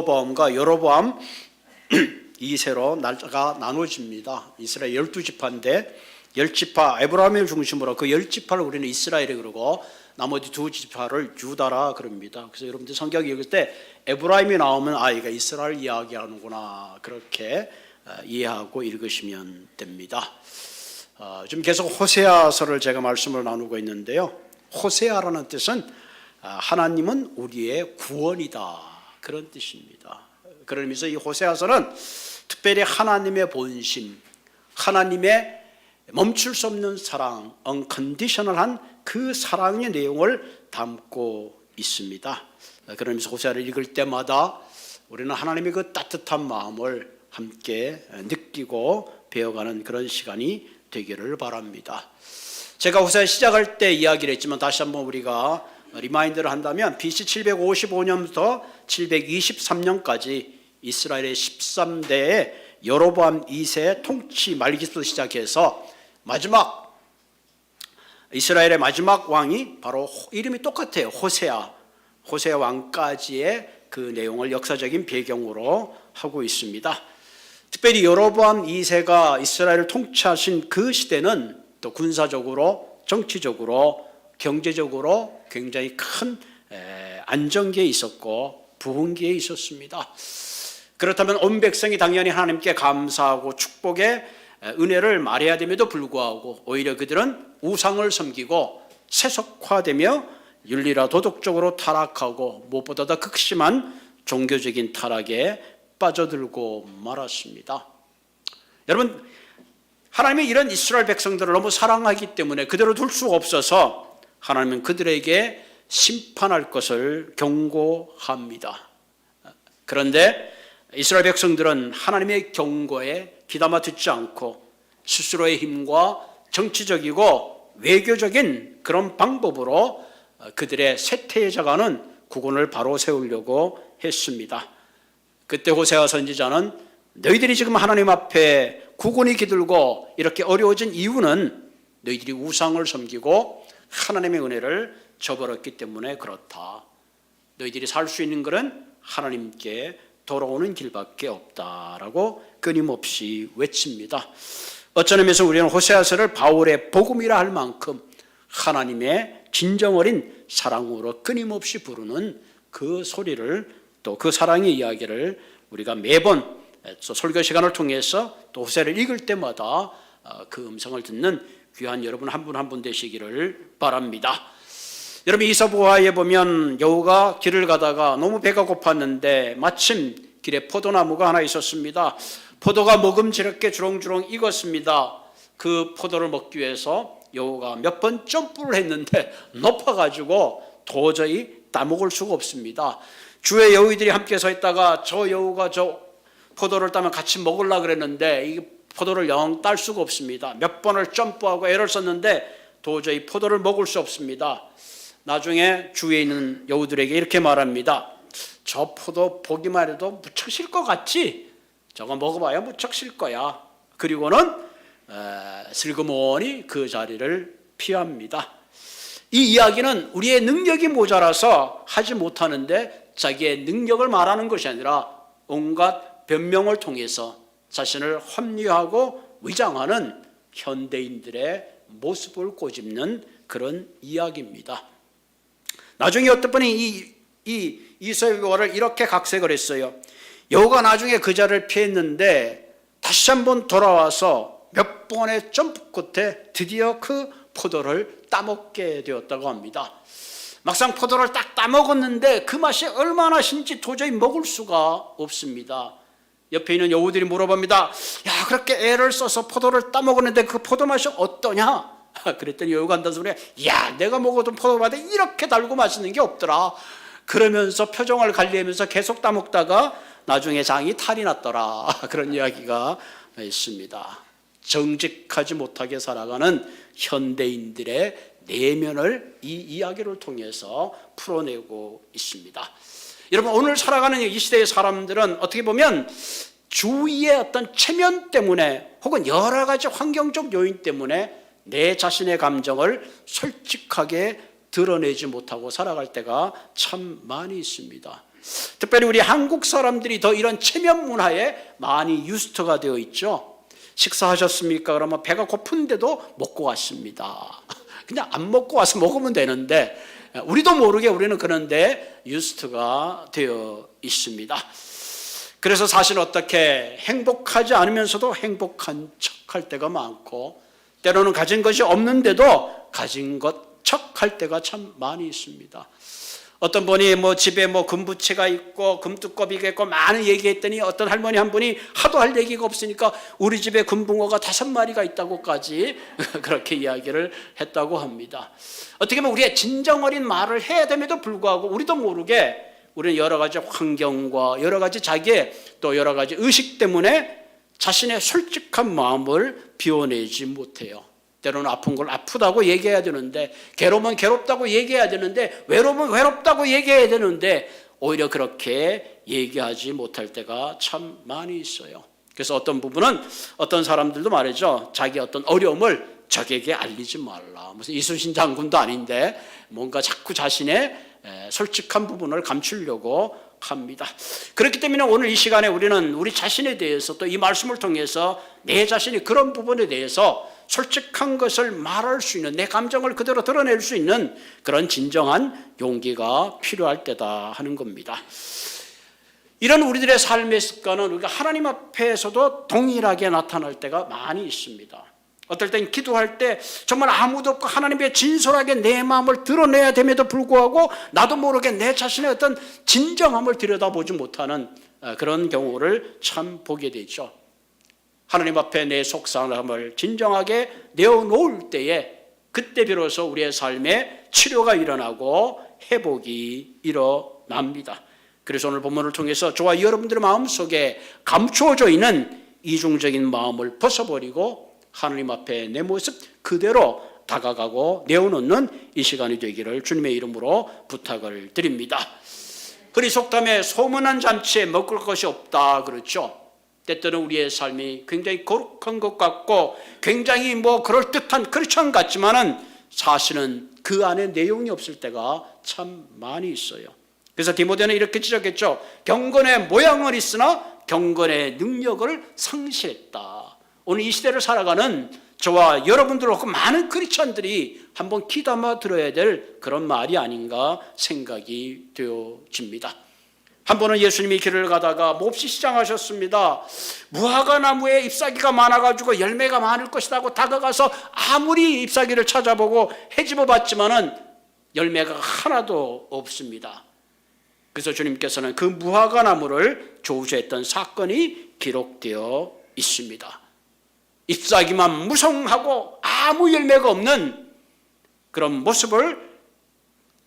르호보암과 여로보암 2세로 나라가 나눠집니다. 이스라엘 12지파인데 10지파 에브라임을 중심으로 그 10지파를 우리는 이스라엘이 그러고 나머지 2지파를 유다라 그럽니다. 그래서 여러분들 성경 읽을 때 에브라임이 나오면 이가 이스라엘 이야기하는구나 그렇게 이해하고 읽으시면 됩니다. 지금 계속 호세아서를 제가 말씀을 나누고 있는데요. 호세아라는 뜻은 하나님은 우리의 구원이다 그런 뜻입니다. 그런 의미에서 이 호세아서는 특별히 하나님의 본심, 하나님의 멈출 수 없는 사랑, 언컨디셔널한 그 사랑의 내용을 담고 있습니다. 그런 의미에서 호세아를 읽을 때마다 우리는 하나님의 그 따뜻한 마음을 함께 느끼고 배워가는 그런 시간이 되기를 바랍니다. 제가 호세아 시작할 때 이야기를 했지만 다시 한번 우리가 리마인드를 한다면 BC 755년부터 723년까지 이스라엘의 13대의 여로보암 2세의 통치 말기부터 시작해서 마지막 이스라엘의 마지막 왕이 바로 이름이 똑같아요. 호세아 왕까지의 그 내용을 역사적인 배경으로 하고 있습니다. 특별히 여로보암 2세가 이스라엘을 통치하신 그 시대는 또 군사적으로 정치적으로 경제적으로 굉장히 큰 안정기에 있었고 부흥기에 있었습니다. 그렇다면 온 백성이 당연히 하나님께 감사하고 축복의 은혜를 말해야 됨에도 불구하고 오히려 그들은 우상을 섬기고 세속화되며 윤리라 도덕적으로 타락하고 무엇보다 더 극심한 종교적인 타락에 빠져들고 말았습니다. 여러분, 하나님이 이런 이스라엘 백성들을 너무 사랑하기 때문에 그대로 둘 수가 없어서 하나님은 그들에게 심판할 것을 경고합니다. 그런데 이스라엘 백성들은 하나님의 경고에 귀담아 듣지 않고 스스로의 힘과 정치적이고 외교적인 그런 방법으로 그들의 쇠퇴해져가는 국군을 바로 세우려고 했습니다. 그때 호세아 선지자는 너희들이 지금 하나님 앞에 국군이 기들고 이렇게 어려워진 이유는 너희들이 우상을 섬기고 하나님의 은혜를 저버렸기 때문에 그렇다. 너희들이 살 수 있는 것은 하나님께 돌아오는 길밖에 없다라고 끊임없이 외칩니다. 어떤 의미에서 우리는 호세아서를 바울의 복음이라 할 만큼 하나님의 진정 어린 사랑으로 끊임없이 부르는 그 소리를 또 그 사랑의 이야기를 우리가 매번 설교 시간을 통해서 또 호세아를 읽을 때마다 그 음성을 듣는 귀한 여러분 한 분 한 분 되시기를 바랍니다. 여러분 이사보아에 보면 여우가 길을 가다가 너무 배가 고팠는데 마침 길에 포도나무가 하나 있었습니다. 포도가 먹음직스럽게 주렁주렁 익었습니다. 그 포도를 먹기 위해서 여우가 몇 번 점프를 했는데 높아가지고 도저히 따먹을 수가 없습니다. 주의 여우들이 함께 서 있다가 저 여우가 저 포도를 따면 같이 먹으려고 그랬는데 이 포도를 영 딸 수가 없습니다. 몇 번을 점프하고 애를 썼는데 도저히 포도를 먹을 수 없습니다. 나중에 주위에 있는 여우들에게 이렇게 말합니다. 저 포도 보기만 해도 무척 실 것 같지? 저거 먹어봐야 무척 실 거야. 그리고는 슬그머니 그 자리를 피합니다. 이 이야기는 우리의 능력이 모자라서 하지 못하는데 자기의 능력을 말하는 것이 아니라 온갖 변명을 통해서 자신을 합리화하고 위장하는 현대인들의 모습을 꼬집는 그런 이야기입니다. 나중에 어떤 분이 이사야를 이렇게 각색을 했어요. 여우가 나중에 그 자리를 피했는데 다시 한번 돌아와서 몇 번의 점프 끝에 드디어 그 포도를 따먹게 되었다고 합니다. 막상 포도를 딱 따먹었는데 그 맛이 얼마나 신지 도저히 먹을 수가 없습니다. 옆에 있는 여우들이 물어봅니다. 야, 그렇게 애를 써서 포도를 따먹었는데 그 포도 맛이 어떠냐? 그랬더니 여우가 한다는 소리야. 야, 내가 먹어도 포도맛에 이렇게 달고 맛있는 게 없더라. 그러면서 표정을 관리하면서 계속 따먹다가 나중에 장이 탈이 났더라. 그런 이야기가 있습니다. 정직하지 못하게 살아가는 현대인들의 내면을 이 이야기를 통해서 풀어내고 있습니다. 여러분 오늘 살아가는 이 시대의 사람들은 어떻게 보면 주위의 어떤 체면 때문에 혹은 여러 가지 환경적 요인 때문에 내 자신의 감정을 솔직하게 드러내지 못하고 살아갈 때가 참 많이 있습니다. 특별히 우리 한국 사람들이 더 이런 체면 문화에 많이 유스트가 되어 있죠. 식사하셨습니까? 그러면 배가 고픈데도 먹고 왔습니다. 그냥 안 먹고 와서 먹으면 되는데 우리도 모르게 우리는 그런데 유스트가 되어 있습니다. 그래서 사실 어떻게 행복하지 않으면서도 행복한 척할 때가 많고, 때로는 가진 것이 없는데도 가진 것 척할 때가 참 많이 있습니다. 어떤 분이 집에 금부채가 있고 금두꺼비가 있고 많은 얘기했더니 어떤 할머니 한 분이 하도 할 얘기가 없으니까 우리 집에 금붕어가 5마리가 있다고까지 그렇게 이야기를 했다고 합니다. 어떻게 보면 우리의 진정 어린 말을 해야 됨에도 불구하고 우리도 모르게 우리는 여러 가지 환경과 여러 가지 자기의 또 여러 가지 의식 때문에 자신의 솔직한 마음을 비워내지 못해요. 때로는 아픈 걸 아프다고 얘기해야 되는데, 괴로우면 괴롭다고 얘기해야 되는데, 외로우면 외롭다고 얘기해야 되는데 오히려 그렇게 얘기하지 못할 때가 참 많이 있어요. 그래서 어떤 부분은 어떤 사람들도 말이죠, 자기 어떤 어려움을 적에게 알리지 말라. 무슨 이순신 장군도 아닌데 뭔가 자꾸 자신의 솔직한 부분을 감추려고 합니다. 그렇기 때문에 오늘 이 시간에 우리는 우리 자신에 대해서 또 이 말씀을 통해서 내 자신이 그런 부분에 대해서 솔직한 것을 말할 수 있는, 내 감정을 그대로 드러낼 수 있는 그런 진정한 용기가 필요할 때다 하는 겁니다. 이런 우리들의 삶의 습관은 우리가 하나님 앞에서도 동일하게 나타날 때가 많이 있습니다. 어떨 땐 기도할 때 정말 아무도 없고 하나님의 진솔하게 내 마음을 드러내야 됨에도 불구하고 나도 모르게 내 자신의 어떤 진정함을 들여다보지 못하는 그런 경우를 참 보게 되죠. 하나님 앞에 내 속상함을 진정하게 내어놓을 때에 그때 비로소 우리의 삶에 치료가 일어나고 회복이 일어납니다. 그래서 오늘 본문을 통해서 저와 여러분들의 마음속에 감추어져 있는 이중적인 마음을 벗어버리고 하나님 앞에 내 모습 그대로 다가가고 내어놓는 이 시간이 되기를 주님의 이름으로 부탁을 드립니다. 흔히 속담에 소문난 잔치에 먹을 것이 없다 그렇죠. 때때는 우리의 삶이 굉장히 거룩한 것 같고 굉장히 그럴듯한 크리스천 같지만은 사실은 그 안에 내용이 없을 때가 참 많이 있어요. 그래서 디모데는 이렇게 지적했죠. 경건의 모양은 있으나 경건의 능력을 상실했다. 오늘 이 시대를 살아가는 저와 여러분들 그렇고 많은 크리스천들이 한번 귀담아 들어야 될 그런 말이 아닌가 생각이 되어집니다. 한 번은 예수님이 길을 가다가 몹시 시장하셨습니다. 무화과 나무에 잎사귀가 많아가지고 열매가 많을 것이다 하고 다가가서 아무리 잎사귀를 찾아보고 헤집어 봤지만은 열매가 하나도 없습니다. 그래서 주님께서는 그 무화과 나무를 조우시했던 사건이 기록되어 있습니다. 잎사귀만 무성하고 아무 열매가 없는 그런 모습을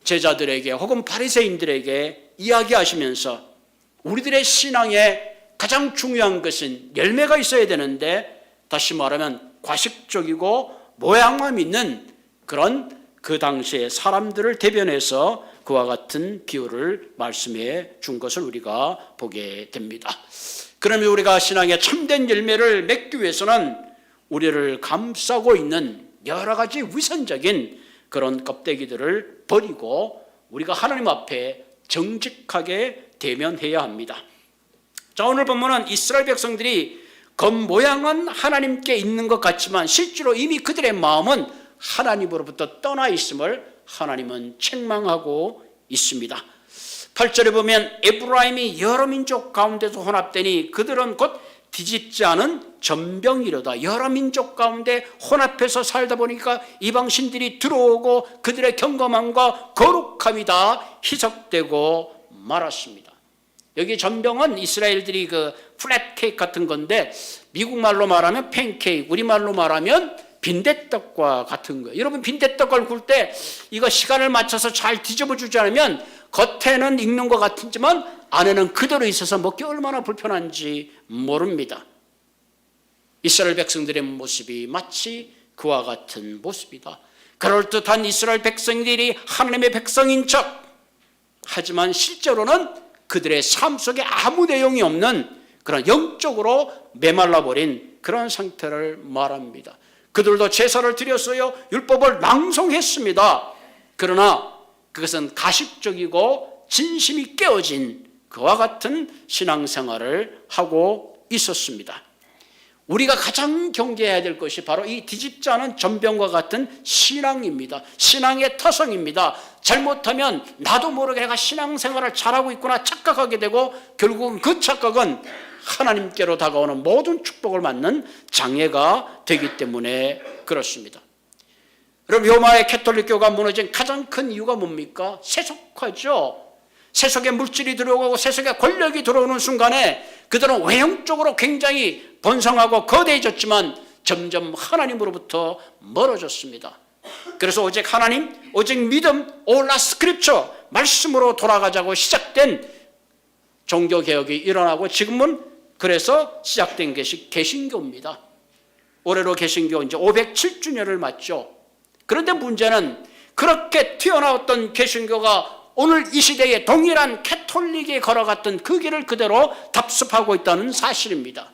제자들에게 혹은 바리새인들에게 이야기하시면서 우리들의 신앙에 가장 중요한 것은 열매가 있어야 되는데, 다시 말하면 과식적이고 모양만 있는 그런 그 당시의 사람들을 대변해서 그와 같은 비유를 말씀해 준 것을 우리가 보게 됩니다. 그러면 우리가 신앙의 참된 열매를 맺기 위해서는 우리를 감싸고 있는 여러 가지 위선적인 그런 껍데기들을 버리고 우리가 하나님 앞에 정직하게 대면해야 합니다. 자, 오늘 본문은 이스라엘 백성들이 겉모양은 하나님께 있는 것 같지만 실제로 이미 그들의 마음은 하나님으로부터 떠나 있음을 하나님은 책망하고 있습니다. 8절에 보면 에브라임이 여러 민족 가운데서 혼합되니 그들은 곧 뒤집지 않은 전병이로다. 여러 민족 가운데 혼합해서 살다 보니까 이방신들이 들어오고 그들의 경건함과 거룩함이 다 희석되고 말았습니다. 여기 전병은 이스라엘들이 그 플랫 케이크 같은 건데 미국 말로 말하면 팬케이크, 우리 말로 말하면 빈대떡과 같은 거예요. 여러분 빈대떡을 굴 때 이거 시간을 맞춰서 잘 뒤집어 주지 않으면 겉에는 익는 것 같지만 안에는 그대로 있어서 먹기 얼마나 불편한지 모릅니다. 이스라엘 백성들의 모습이 마치 그와 같은 모습이다. 그럴듯한 이스라엘 백성들이 하나님의 백성인 척 하지만 실제로는 그들의 삶 속에 아무 내용이 없는 그런 영적으로 메말라버린 그런 상태를 말합니다. 그들도 제사를 드렸어요. 율법을 낭송했습니다. 그러나 그것은 가식적이고 진심이 깨어진 그와 같은 신앙생활을 하고 있었습니다. 우리가 가장 경계해야 될 것이 바로 이 뒤집지 않은 전병과 같은 신앙입니다. 신앙의特성입니다. 잘못하면 나도 모르게 내가 신앙생활을 잘하고 있구나 착각하게 되고 결국은 그 착각은 하나님께로 다가오는 모든 축복을 맞는 장애가 되기 때문에 그렇습니다. 그럼 로마의 캐톨릭교가 무너진 가장 큰 이유가 뭡니까? 세속화죠. 세속의 물질이 들어오고 세속의 권력이 들어오는 순간에 그들은 외형적으로 굉장히 번성하고 거대해졌지만 점점 하나님으로부터 멀어졌습니다. 그래서 오직 하나님, 오직 믿음, 올라 스크립처, 말씀으로 돌아가자고 시작된 종교개혁이 일어나고 지금은 그래서 시작된 것이 개신교입니다. 올해로 개신교 이제 507주년을 맞죠. 그런데 문제는 그렇게 튀어나왔던 개신교가 오늘 이 시대에 동일한 캐톨릭이 걸어갔던 그 길을 그대로 답습하고 있다는 사실입니다.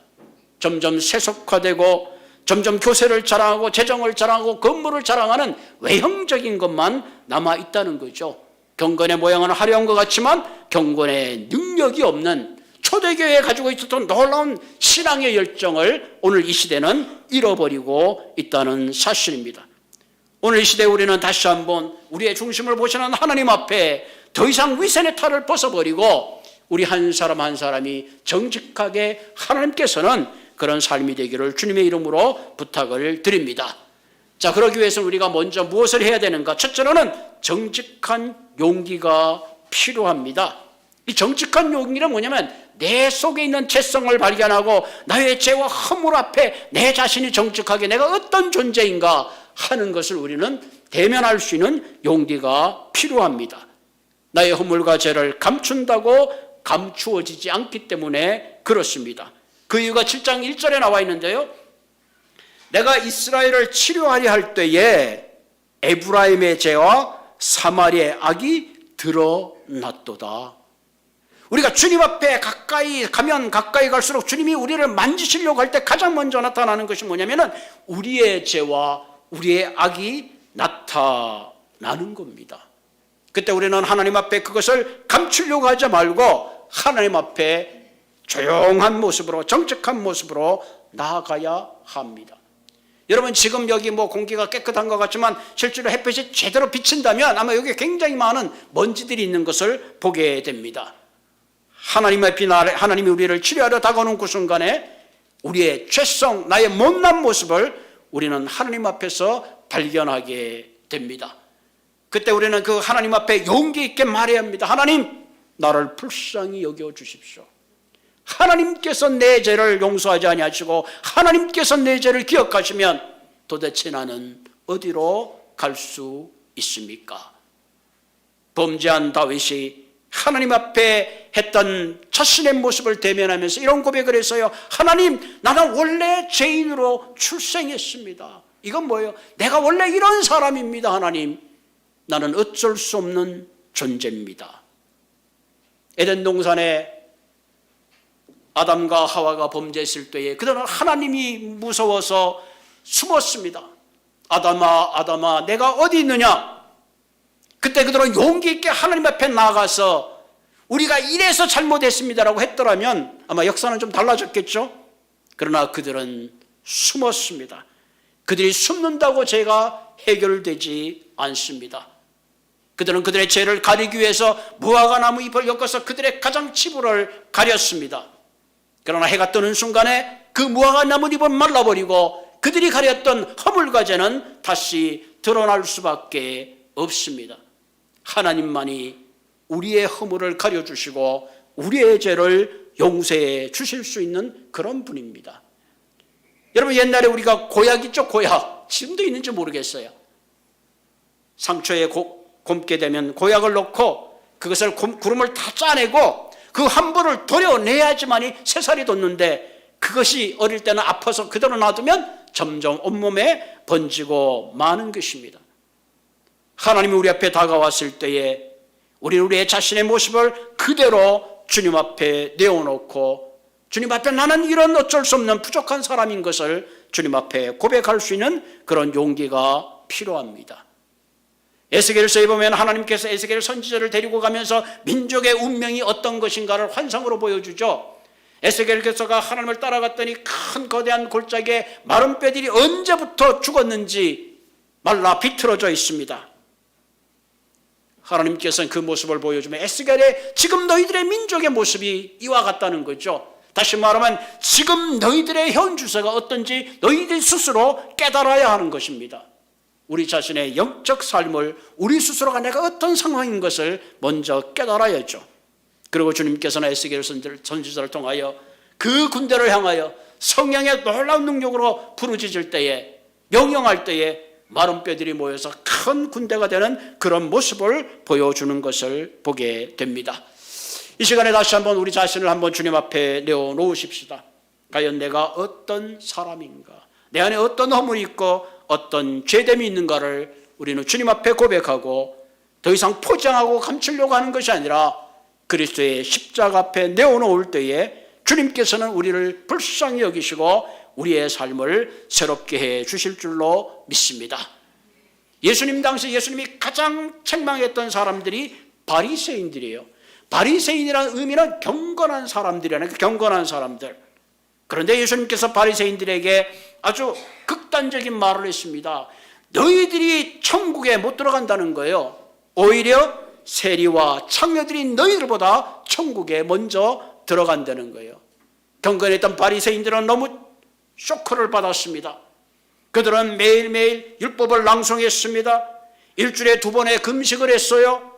점점 세속화되고 점점 교세를 자랑하고 재정을 자랑하고 건물을 자랑하는 외형적인 것만 남아있다는 거죠. 경건의 모양은 화려한 것 같지만 경건의 능력이 없는 초대교회에 가지고 있었던 놀라운 신앙의 열정을 오늘 이 시대는 잃어버리고 있다는 사실입니다. 오늘 이 시대에 우리는 다시 한번 우리의 중심을 보시는 하나님 앞에 더 이상 위선의 탈을 벗어버리고 우리 한 사람 한 사람이 정직하게 하나님께서는 그런 삶이 되기를 주님의 이름으로 부탁을 드립니다. 자, 그러기 위해서 우리가 먼저 무엇을 해야 되는가? 첫째로는 정직한 용기가 필요합니다. 이 정직한 용기는 뭐냐면 내 속에 있는 죄성을 발견하고 나의 죄와 허물 앞에 내 자신이 정직하게 내가 어떤 존재인가 하는 것을 우리는 대면할 수 있는 용기가 필요합니다. 나의 허물과 죄를 감춘다고 감추어지지 않기 때문에 그렇습니다. 그 이유가 7장 1절에 나와 있는데요. 내가 이스라엘을 치료하려 할 때에 에브라임의 죄와 사마리아의 악이 드러났도다. 우리가 주님 앞에 가까이 가면 가까이 갈수록 주님이 우리를 만지시려고 할 때 가장 먼저 나타나는 것이 뭐냐면은 우리의 죄와 우리의 악이 나타나는 겁니다. 그때 우리는 하나님 앞에 그것을 감추려고 하지 말고 하나님 앞에 조용한 모습으로 정직한 모습으로 나아가야 합니다. 여러분 지금 여기 뭐 공기가 깨끗한 것 같지만 실제로 햇빛이 제대로 비친다면 아마 여기 굉장히 많은 먼지들이 있는 것을 보게 됩니다. 하나님이 우리를 치료하러 다가오는 그 순간에 우리의 죄성, 나의 못난 모습을 우리는 하나님 앞에서 발견하게 됩니다. 그때 우리는 그 하나님 앞에 용기 있게 말해야 합니다. 하나님, 나를 불쌍히 여겨 주십시오. 하나님께서 내 죄를 용서하지 아니하시고 하나님께서 내 죄를 기억하시면 도대체 나는 어디로 갈 수 있습니까? 범죄한 다윗이 하나님 앞에 했던 자신의 모습을 대면하면서 이런 고백을 했어요. 하나님, 나는 원래 죄인으로 출생했습니다. 이건 뭐예요? 내가 원래 이런 사람입니다. 하나님, 나는 어쩔 수 없는 존재입니다. 에덴 동산에 아담과 하와가 범죄했을 때에 그들은 하나님이 무서워서 숨었습니다. 아담아, 아담아, 내가 어디 있느냐? 그때 그들은 용기 있게 하나님 앞에 나가서 우리가 이래서 잘못했습니다라고 했더라면 아마 역사는 좀 달라졌겠죠. 그러나 그들은 숨었습니다. 그들이 숨는다고 죄가 해결되지 않습니다. 그들은 그들의 죄를 가리기 위해서 무화과 나무 잎을 엮어서 그들의 가장 치부를 가렸습니다. 그러나 해가 뜨는 순간에 그 무화과 나무 잎은 말라버리고 그들이 가렸던 허물과 죄는 다시 드러날 수밖에 없습니다. 하나님만이 우리의 허물을 가려주시고 우리의 죄를 용서해 주실 수 있는 그런 분입니다. 여러분 옛날에 우리가 고약 있죠? 고약. 지금도 있는지 모르겠어요. 상처에 곪게 되면 고약을 넣고 그것을 구름을 다 짜내고 그 함부를 도려내야지만이 새살이 돋는데 그것이 어릴 때는 아파서 그대로 놔두면 점점 온몸에 번지고 마는 것입니다. 하나님이 우리 앞에 다가왔을 때에 우리는 우리의 자신의 모습을 그대로 주님 앞에 내어놓고 주님 앞에 나는 이런 어쩔 수 없는 부족한 사람인 것을 주님 앞에 고백할 수 있는 그런 용기가 필요합니다. 에스겔서에 보면 하나님께서 에스겔 선지자를 데리고 가면서 민족의 운명이 어떤 것인가를 환상으로 보여주죠. 에스겔서가 하나님을 따라갔더니 큰 거대한 골짜기에 마른 뼈들이 언제부터 죽었는지 말라 비틀어져 있습니다. 하나님께서는 그 모습을 보여주면 에스겔의 지금 너희들의 민족의 모습이 이와 같다는 거죠. 다시 말하면 지금 너희들의 현 주소가 어떤지 너희들 스스로 깨달아야 하는 것입니다. 우리 자신의 영적 삶을 우리 스스로가 내가 어떤 상황인 것을 먼저 깨달아야죠. 그리고 주님께서는 에스겔 선지자를 통하여 그 군대를 향하여 성령의 놀라운 능력으로 부르짖을 때에, 명령할 때에 마른 뼈들이 모여서 큰 군대가 되는 그런 모습을 보여주는 것을 보게 됩니다. 이 시간에 다시 한번 우리 자신을 한번 주님 앞에 내어놓으십시다. 과연 내가 어떤 사람인가, 내 안에 어떤 허물이 있고 어떤 죄됨이 있는가를 우리는 주님 앞에 고백하고 더 이상 포장하고 감추려고 하는 것이 아니라 그리스도의 십자가 앞에 내어놓을 때에 주님께서는 우리를 불쌍히 여기시고 우리의 삶을 새롭게 해 주실 줄로 믿습니다. 예수님 당시 예수님이 가장 책망했던 사람들이 바리새인들이에요. 바리새인이라는 의미는 경건한 사람들이라는, 경건한 사람들. 그런데 예수님께서 바리새인들에게 아주 극단적인 말을 했습니다. 너희들이 천국에 못 들어간다는 거예요. 오히려 세리와 창녀들이 너희들보다 천국에 먼저 들어간다는 거예요. 경건했던 바리새인들은 너무 쇼크를 받았습니다. 그들은 매일매일 율법을 낭송했습니다. 일주일에 2번의 금식을 했어요.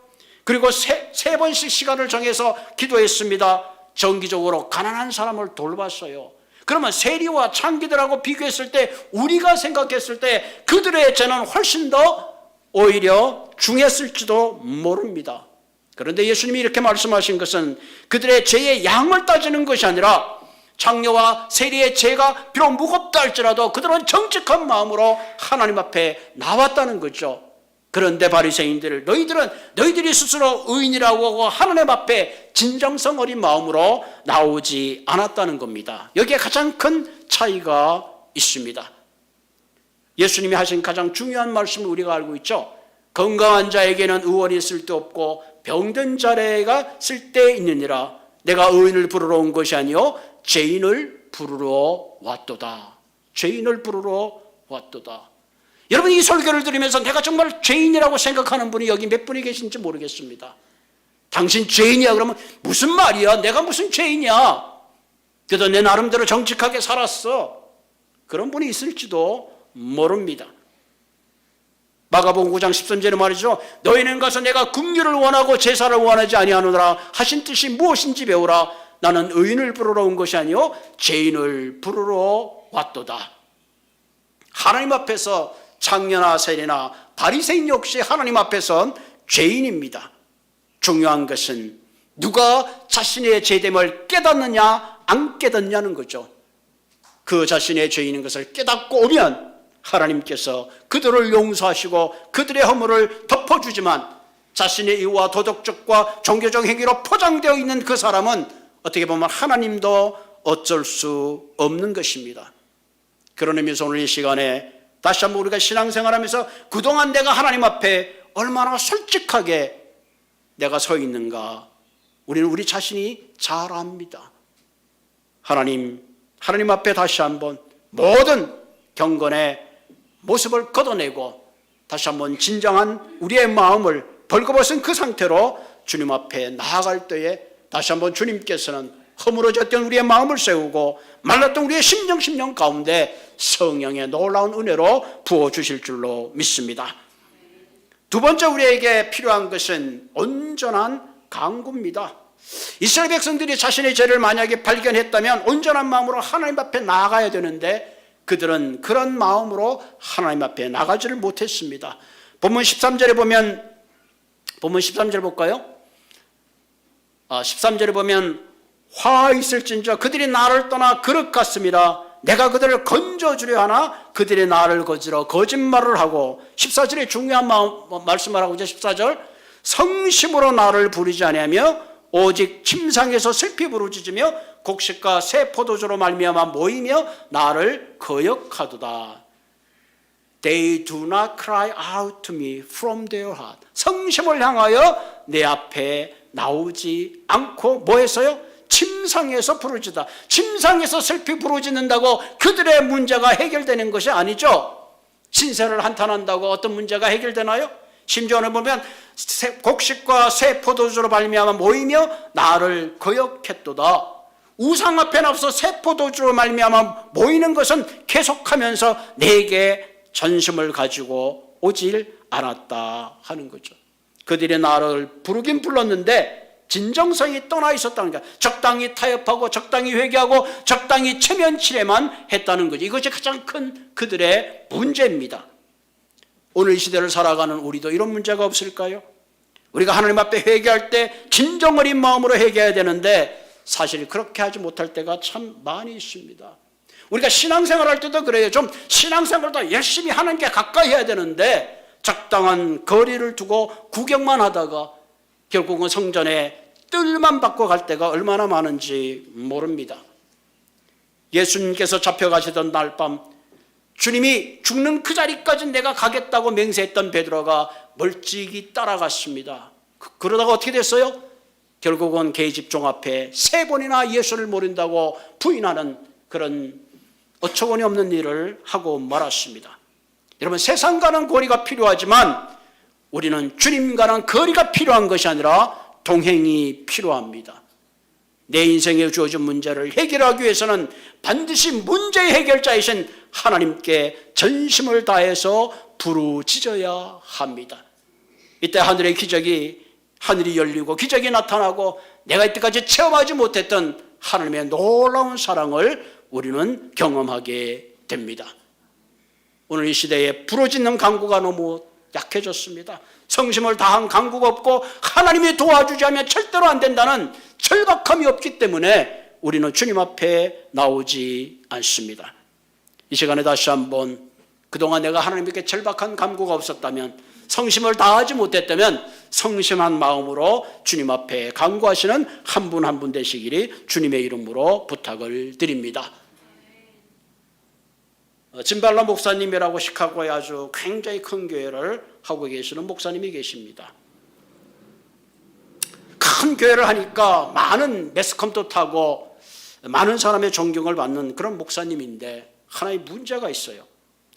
그리고 세 번씩 시간을 정해서 기도했습니다. 정기적으로 가난한 사람을 돌봤어요. 그러면 세리와 창기들하고 비교했을 때, 우리가 생각했을 때 그들의 죄는 훨씬 더 오히려 중했을지도 모릅니다. 그런데 예수님이 이렇게 말씀하신 것은 그들의 죄의 양을 따지는 것이 아니라 창녀와 세리의 죄가 비록 무겁다 할지라도 그들은 정직한 마음으로 하나님 앞에 나왔다는 거죠. 그런데 바리새인들, 너희들이 스스로 의인이라고 하고 하나님 앞에 진정성 어린 마음으로 나오지 않았다는 겁니다. 여기에 가장 큰 차이가 있습니다. 예수님이 하신 가장 중요한 말씀을 우리가 알고 있죠. 건강한 자에게는 의원이 쓸데없고 병든 자가 쓸데있느니라. 내가 의인을 부르러 온 것이 아니요 죄인을 부르러 왔도다. 죄인을 부르러 왔도다. 여러분, 이 설교를 들으면서 내가 정말 죄인이라고 생각하는 분이 여기 몇 분이 계신지 모르겠습니다. 당신 죄인이야 그러면 무슨 말이야? 내가 무슨 죄인이야? 그래도 내 나름대로 정직하게 살았어. 그런 분이 있을지도 모릅니다. 마가복음 9장 13절에 말이죠. 너희는 가서 내가 긍휼을 원하고 제사를 원하지 아니하노라 하신 뜻이 무엇인지 배우라. 나는 의인을 부르러 온 것이 아니요 죄인을 부르러 왔도다. 하나님 앞에서 창녀나 세리나 바리새인 역시 하나님 앞에선 죄인입니다. 중요한 것은 누가 자신의 죄됨을 깨닫느냐 안 깨닫냐는 거죠. 그 자신의 죄인인 것을 깨닫고 오면 하나님께서 그들을 용서하시고 그들의 허물을 덮어주지만 자신의 이유와 도덕적과 종교적 행위로 포장되어 있는 그 사람은 어떻게 보면 하나님도 어쩔 수 없는 것입니다. 그런 의미에서 오늘 이 시간에 다시 한번 우리가 신앙생활하면서 그동안 내가 하나님 앞에 얼마나 솔직하게 내가 서 있는가, 우리는 우리 자신이 잘 압니다. 하나님 앞에 다시 한번 모든 경건의 모습을 걷어내고 다시 한번 진정한 우리의 마음을 벌거벗은 그 상태로 주님 앞에 나아갈 때에 다시 한번 주님께서는 허물어졌던 우리의 마음을 세우고 말랐던 우리의 심령 가운데 성령의 놀라운 은혜로 부어주실 줄로 믿습니다. 두 번째 우리에게 필요한 것은 온전한 강구입니다. 이스라엘 백성들이 자신의 죄를 만약에 발견했다면 온전한 마음으로 하나님 앞에 나아가야 되는데 그들은 그런 마음으로 하나님 앞에 나가지를 못했습니다. 본문 13절에 보면, 본문 13절 볼까요? 13절에 보면 화 있을진저 그들이 나를 떠나 그릇 같습니다. 내가 그들을 건져주려 하나 그들이 나를 거지러 거짓말을 하고, 14절에 중요한 말씀을 하고 있죠. 14절 성심으로 나를 부르지 아니하며 오직 침상에서 슬피 부르짖으며 곡식과 새 포도주로 말미암아 모이며 나를 거역하도다. They do not cry out to me from their heart. 성심을 향하여 내 앞에 나오지 않고 뭐 했어요? 침상에서 부르짖다. 침상에서 슬피 부르짖는다고 그들의 문제가 해결되는 것이 아니죠. 신세를 한탄한다고 어떤 문제가 해결되나요? 심지어는 보면 곡식과 새 포도주로 말미암아 모이며 나를 거역했도다. 우상 앞에 나서 새 포도주로 말미암아 모이는 것은 계속하면서 내게 전심을 가지고 오질 않았다 하는 거죠. 그들이 나를 부르긴 불렀는데 진정성이 떠나 있었다는 거야. 적당히 타협하고 적당히 회개하고 적당히 체면치레만 했다는 거죠. 이것이 가장 큰 그들의 문제입니다. 오늘 이 시대를 살아가는 우리도 이런 문제가 없을까요? 우리가 하나님 앞에 회개할 때 진정 어린 마음으로 회개해야 되는데 사실 그렇게 하지 못할 때가 참 많이 있습니다. 우리가 신앙생활 할 때도 그래요. 좀 신앙생활도 열심히 하는 게 가까이 해야 되는데 적당한 거리를 두고 구경만 하다가 결국은 성전에 뜰만 받고 갈 때가 얼마나 많은지 모릅니다. 예수님께서 잡혀가시던 날 밤 주님이 죽는 그 자리까지 내가 가겠다고 맹세했던 베드로가 멀찍이 따라갔습니다. 그러다가 어떻게 됐어요? 결국은 계집종 앞에 3번이나 예수를 모른다고 부인하는 그런 어처구니 없는 일을 하고 말았습니다. 여러분, 세상과는 거리가 필요하지만 우리는 주님과는 거리가 필요한 것이 아니라 동행이 필요합니다. 내 인생에 주어진 문제를 해결하기 위해서는 반드시 문제의 해결자이신 하나님께 전심을 다해서 부르짖어야 합니다. 이때 하늘의 기적이 하늘이 열리고 기적이 나타나고 내가 이때까지 체험하지 못했던 하나님의 놀라운 사랑을 우리는 경험하게 됩니다. 오늘 이 시대에 부러지는 강구가 너무 약해졌습니다. 성심을 다한 강구가 없고 하나님이 도와주지 않으면 절대로 안 된다는 절박함이 없기 때문에 우리는 주님 앞에 나오지 않습니다. 이 시간에 다시 한번 그동안 내가 하나님께 절박한 간구가 없었다면, 성심을 다하지 못했다면 성심한 마음으로 주님 앞에 간구하시는 한 분 한 분 되시기를 주님의 이름으로 부탁을 드립니다. 진발라 목사님이라고 시카고에 아주 굉장히 큰 교회를 하고 계시는 목사님이 계십니다. 큰 교회를 하니까 많은 매스컴도 타고 많은 사람의 존경을 받는 그런 목사님인데 하나의 문제가 있어요.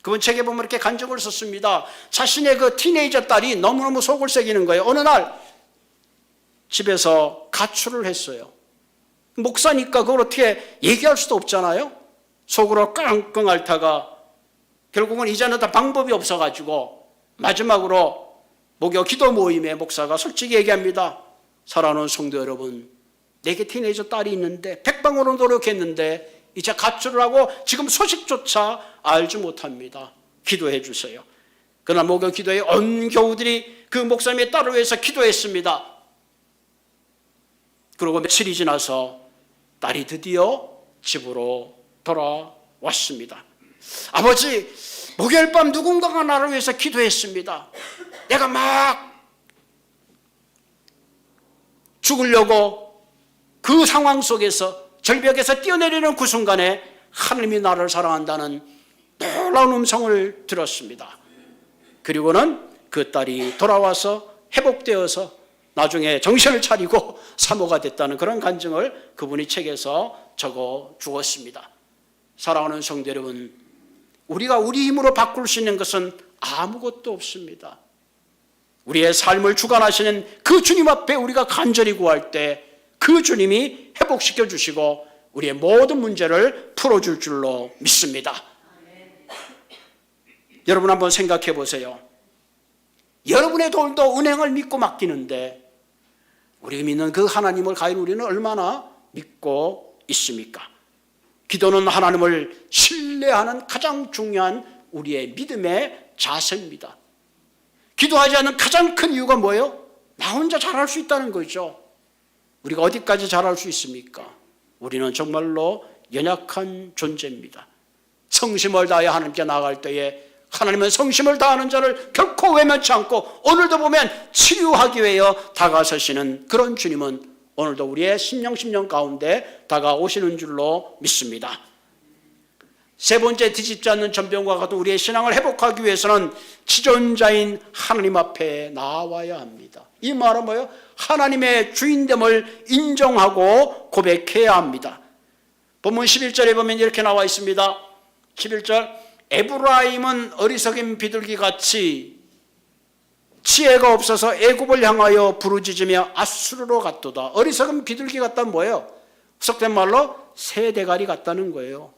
그분 책에 보면 이렇게 간증을 썼습니다. 자신의 그 티네이저 딸이 너무너무 속을 새기는 거예요. 어느 날 집에서 가출을 했어요. 목사니까 그걸 어떻게 얘기할 수도 없잖아요. 속으로 끙끙 앓다가 결국은 이제는 다 방법이 없어가지고 마지막으로 목요 기도 모임에 목사가 솔직히 얘기합니다. 사랑하는 성도 여러분, 내게 티네이저 딸이 있는데 백방으로 노력했는데 이제 가출을 하고 지금 소식조차 알지 못합니다. 기도해 주세요. 그날 목요 기도에 온 교우들이 그 목사님의 딸을 위해서 기도했습니다. 그리고 며칠이 지나서 딸이 드디어 집으로 돌아왔습니다. 아버지, 목요일 밤 누군가가 나를 위해서 기도했습니다. 내가 막 죽으려고 그 상황 속에서 절벽에서 뛰어내리는 그 순간에 하나님이 나를 사랑한다는 놀라운 음성을 들었습니다. 그리고는 그 딸이 돌아와서 회복되어서 나중에 정신을 차리고 사모가 됐다는 그런 간증을 그분이 책에서 적어 주었습니다. 사랑하는 성도 여러분, 우리가 우리 힘으로 바꿀 수 있는 것은 아무것도 없습니다. 우리의 삶을 주관하시는 그 주님 앞에 우리가 간절히 구할 때 그 주님이 회복시켜 주시고 우리의 모든 문제를 풀어줄 줄로 믿습니다. 여러분 한번 생각해 보세요. 여러분의 돌도 은행을 믿고 맡기는데 우리가 믿는 그 하나님을 과연 우리는 얼마나 믿고 있습니까? 기도는 하나님을 신뢰하는 가장 중요한 우리의 믿음의 자세입니다. 기도하지 않는 가장 큰 이유가 뭐예요? 나 혼자 잘할 수 있다는 거죠. 우리가 어디까지 잘할 수 있습니까? 우리는 정말로 연약한 존재입니다. 성심을 다해 하나님께 나아갈 때에 하나님은 성심을 다하는 자를 결코 외면치 않고 오늘도 보면 치유하기 위하여 다가서시는 그런 주님은 오늘도 우리의 심령 가운데 다가오시는 줄로 믿습니다. 세 번째, 뒤집지 않는 전병과 같은 우리의 신앙을 회복하기 위해서는 지존자인 하나님 앞에 나와야 합니다. 이 말은 뭐예요? 하나님의 주인됨을 인정하고 고백해야 합니다. 본문 11절에 보면 이렇게 나와 있습니다. 11절, 에브라임은 어리석인 비둘기같이 지혜가 없어서 애굽을 향하여 부르짖으며 아수르로 갔도다. 어리석은 비둘기 같다는 뭐예요? 속된 말로 새대가리 같다는 거예요.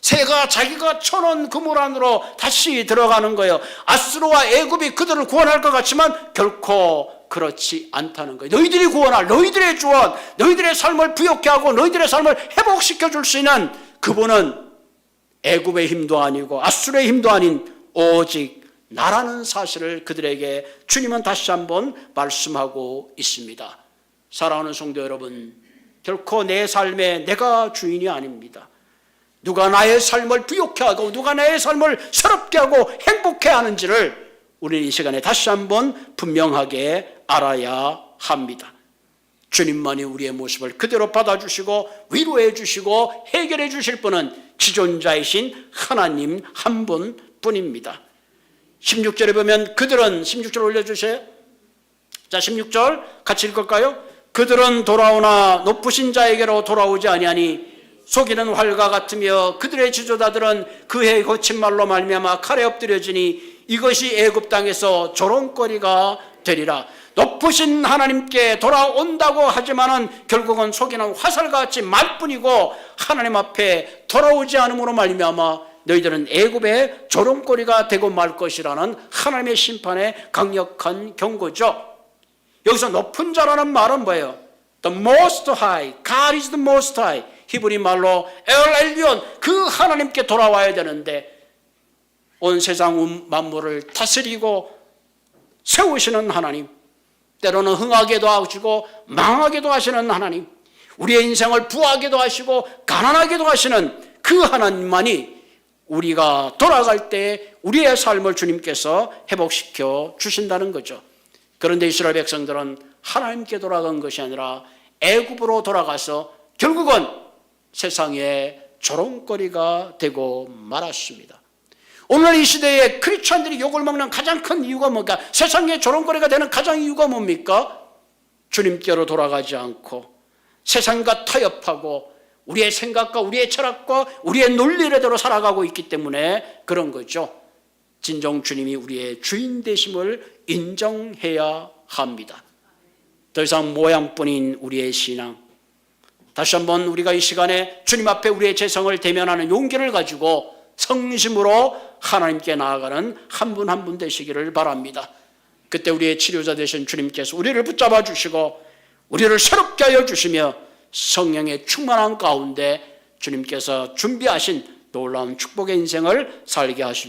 새가 자기가 쳐놓은 그물 안으로 다시 들어가는 거예요. 아수르와 애굽이 그들을 구원할 것 같지만 결코 그렇지 않다는 거예요. 너희들이 구원할, 너희들의 구원, 너희들의 삶을 부욕케 하고 너희들의 삶을 회복시켜 줄 수 있는 그분은 애굽의 힘도 아니고 아수르의 힘도 아닌 오직 나라는 사실을 그들에게 주님은 다시 한번 말씀하고 있습니다. 사랑하는 성도 여러분, 결코 내 삶에 내가 주인이 아닙니다. 누가 나의 삶을 부욕케 하고 누가 나의 삶을 새롭게 하고 행복해 하는지를 우리는 이 시간에 다시 한번 분명하게 알아야 합니다. 주님만이 우리의 모습을 그대로 받아주시고 위로해 주시고 해결해 주실 분은 지존자이신 하나님 한 분뿐입니다. 16절에 보면 그들은, 16절 올려주세요. 자, 16절 같이 읽을까요? 그들은 돌아오나 높으신 자에게로 돌아오지 아니하니 속이는 활과 같으며 그들의 지도자들은 그의 거친 말로 말미암아 칼에 엎드려지니 이것이 애굽 땅에서 조롱거리가 되리라. 높으신 하나님께 돌아온다고 하지만은 결국은 속이는 화살같이 말뿐이고 하나님 앞에 돌아오지 않음으로 말미암아 너희들은 애굽의 조롱거리가 되고 말 것이라는 하나님의 심판의 강력한 경고죠. 여기서 높은 자라는 말은 뭐예요? The most high, God is the most high. 히브리 말로 엘 엘리온, 그 하나님께 돌아와야 되는데 온 세상 만물을 다스리고 세우시는 하나님, 때로는 흥하게도 하시고 망하게도 하시는 하나님, 우리의 인생을 부하게도 하시고 가난하게도 하시는 그 하나님만이 우리가 돌아갈 때 우리의 삶을 주님께서 회복시켜 주신다는 거죠. 그런데 이스라엘 백성들은 하나님께 돌아간 것이 아니라 애굽으로 돌아가서 결국은 세상의 조롱거리가 되고 말았습니다. 오늘 이 시대에 크리스찬들이 욕을 먹는 가장 큰 이유가 뭔가? 세상의 조롱거리가 되는 가장 이유가 뭡니까? 주님께로 돌아가지 않고 세상과 타협하고 우리의 생각과 우리의 철학과 우리의 논리대로 살아가고 있기 때문에 그런 거죠. 진정 주님이 우리의 주인 되심을 인정해야 합니다. 더 이상 모양뿐인 우리의 신앙, 다시 한번 우리가 이 시간에 주님 앞에 우리의 죄성을 대면하는 용기를 가지고 성심으로 하나님께 나아가는 한 분 한 분 되시기를 바랍니다. 그때 우리의 치료자 되신 주님께서 우리를 붙잡아 주시고 우리를 새롭게 하여 주시며 성령의 충만한 가운데 주님께서 준비하신 놀라운 축복의 인생을 살게 하십니다.